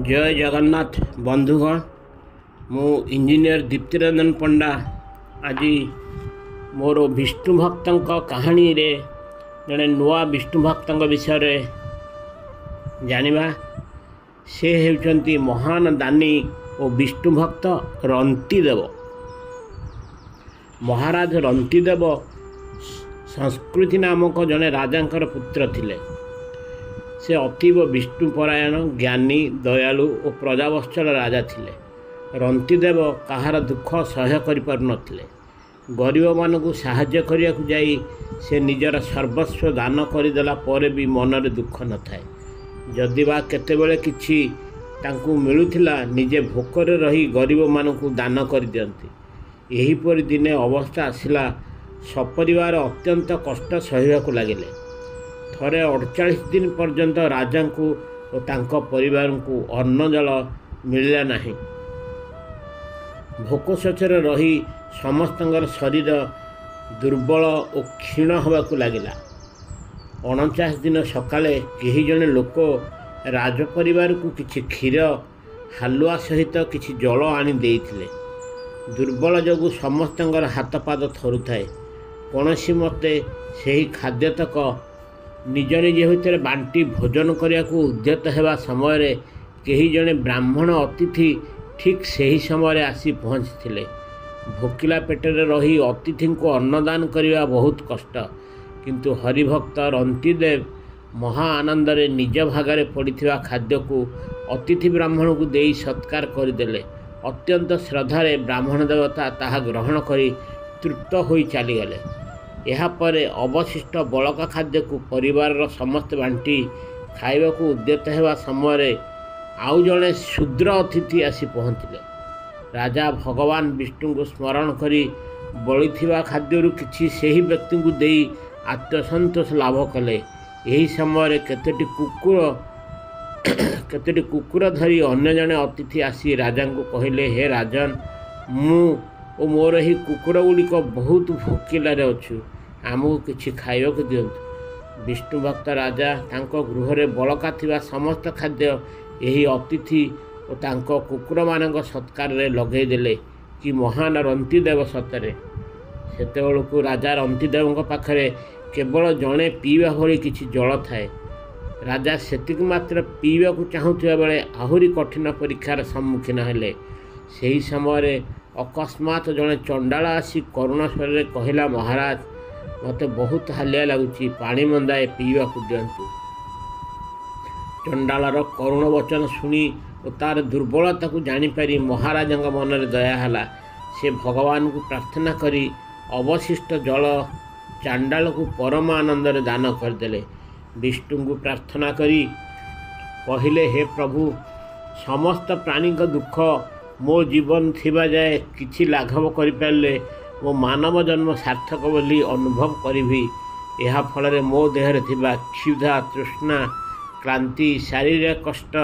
जय जगन्नाथ बंधुगण मु इंजीनियर दीप्तिरंजन पंडा आज मोर विष्णु भक्त कहानी रे जड़े नुआ विष्णु भक्त विषय जानिबा। से हेउचंती महान दानी और विष्णु भक्त रंतीदेव। महाराज रंतीदेव संस्कृति नामक जड़े राजांकर पुत्र थिले। से अतीव विष्णुपरायण ज्ञानी दयालु और प्रजावत्सल राजा थिले। रंतीदेव कहार दुख सह्य करिपारुनथिले। गरीब मानकु साहाय्य करियाकु जाई से निजर सर्वस्व दान करदेला पर भी मनरे दुख न थाए। जदि बा केतेबेले किछि तांकु मिलुथिला निजे भोकरे रही गरीब मानकु दान कर दियंती। एहीपरि दिने अवस्था आसिला सपरिवार अत्यंत कष्ट सहिबाकु लागिले। थरे 48 दिन पर्यंत राजा को और तांको परिवार को अन्न जल मिलला नहीं। भोक शोचरे रही समस्तंगर शरीर दुर्बल और क्षीण होबाकु लागिला। 49 दिन सकाले केही जने लोक राजपरिवार को किछि क्षीर हालुआ सहित किछि जल आनी देइथिले। दुर्बल जगु समस्तंगर हाथ पाद थरुथाए। कौनसी मते सेही खाद्यतक निज निज भितर बांटी भोजन करने को उद्यत हेबा समय कहीं जड़े ब्राह्मण अतिथि ठीक सही समय आसी पहुँची। भोकिला पेटर रही अतिथि को अन्नदान करने बहुत कष्ट, किंतु हरिभक्त रंतीदेव महा आनंद निज भागरे पड़ा खाद्य को अतिथि ब्राह्मण को दे सत्कार करदेले। अत्यंत श्रद्धारे ब्राह्मण देवता ताहा ग्रहण करी तृप्त हो चलीगले। यापर अवशिष्ट बलका खाद्य को परिवार समस्त बांटी खाइबा को उद्यत हेबा समय आउ जड़े शूद्र अतिथि आसी पहुँचले। राजा भगवान विष्णु को स्मरण करी बलिथिबा खाद्यरु किछि सेही व्यक्ति को देई आत्मसंतोष लाभ कले। यही समय केतोटी कुकुर धरी अन्य जने अतिथि आसी राजा को कहले, हे राजन, मु ओ मोर ही कुकुर गुड़िक बहुत भोकिलारे अच्छु, आमको किछि खाइबाकु दियंतु। विष्णु भक्त राजा तांको गृहरे बलका थिबा समस्त खाद्य यही अतिथि और तांको कुकुर मानक सत्कार रे लगेई देले। कि महान रंतीदेव सतरे। सेतेबेलकु राजा रंतीदेव पाखरे केवल जड़े पीवा भली किछि जल थाए। राजा सेतिक मात्र पीवाकु चाहुथिबा बेले आहुरी कठिन परीक्षार सम्मुखीन हेले। सेही समय अकस्मात जड़े चंडाल आसी करुण स्वर कहला, महाराज, मते बहुत हालिया लगुची, पानी मंदाए पीवा को दियंतु। चंडालर करुण वचन शुणी और तार दुर्बलता को जानीपारी महाराज मन में दया है। से भगवान को प्रार्थना करी अवशिष्ट जल चांडाल को परम आनंद दान करदेले। विष्णु को प्रार्थना करी कहले, हे प्रभु, समस्त प्राणी का दुख मो जीवन थिबा जाए किछि लाघव करि पारले मो मानव जन्म सार्थक बोली अनुभव करी। यह फल मो देहरे थिबा क्षुधा, तृष्णा, क्लांति, शारीरिक कष्ट,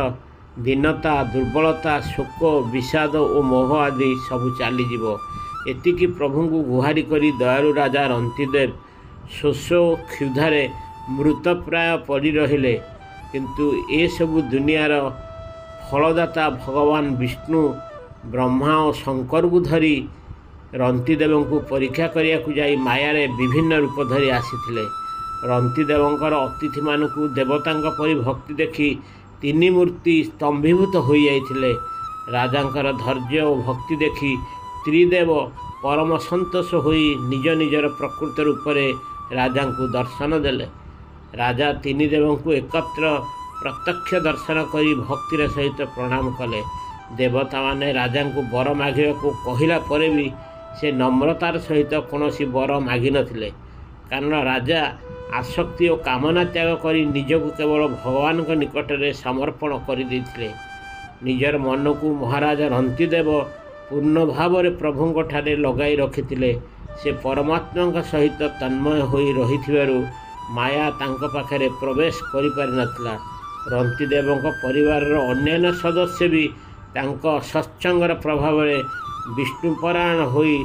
दीनता, दुर्बलता, शोक, विषाद और मोह आदि सबू चलीज। एतिकी प्रभु को गुहारी करी दयालु राजा रंतीदेव शोष क्षुधारे मृतप्राय पड़ी रहिले। किंतु ए सबु दुनियार फलदाता भगवान विष्णु ब्रह्मा और शंकर को धरी रंतीदेव को परीक्षा करिया को जाई मायारे विभिन्न रूप धरी आसीथिले। रंतीदेवंकर अतिथि मानकु देवतांक परि भक्ति देखि तीन मूर्ति स्तंभीभूत हो जाइथिले। राजांकर धैर्य और भक्ति देखि त्रिदेव परम संतोष होई निज निजर प्रकृत रूप रे राजा को दर्शन देले। राजा तीन देवों को एकत्र प्रत्यक्ष दर्शन करी भक्तिर सहित प्रणाम कले। देवता माने राजा को बर मागिबा को कहिला परे भी से नम्रतार सहित कौनसी बर मागि नथिले। कारण राजा आसक्ति और कामना त्याग करी निजको केवल भगवान के निकट में समर्पण कर देथिले। निजर मन को महाराज रंतीदेव पूर्ण भाव में प्रभु ठारे लगाई रखिथिले। से परमात्मा सहित तन्मय होई रहिथिबारु माया तांको पाखरे प्रवेश करि पारि नथिला। रंतीदेव परिवार अन्य सदस्य भी तांको सत्संगर प्रभाव में विष्णुपरायण होई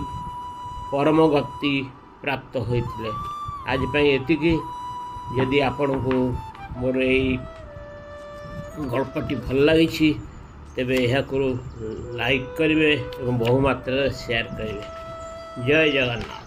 परम गति प्राप्त होइथिले। आज पई एतिकी। यदि आपण को मोर गल्पटी भल लगी ତେବେ ଏହାକୁ ଲାଇକ୍ କରିବେ ଏବଂ ବହୁ ମାତ୍ରାରେ ସେୟାର କରିବେ। ଜୟ ଜଗନ୍ନାଥ।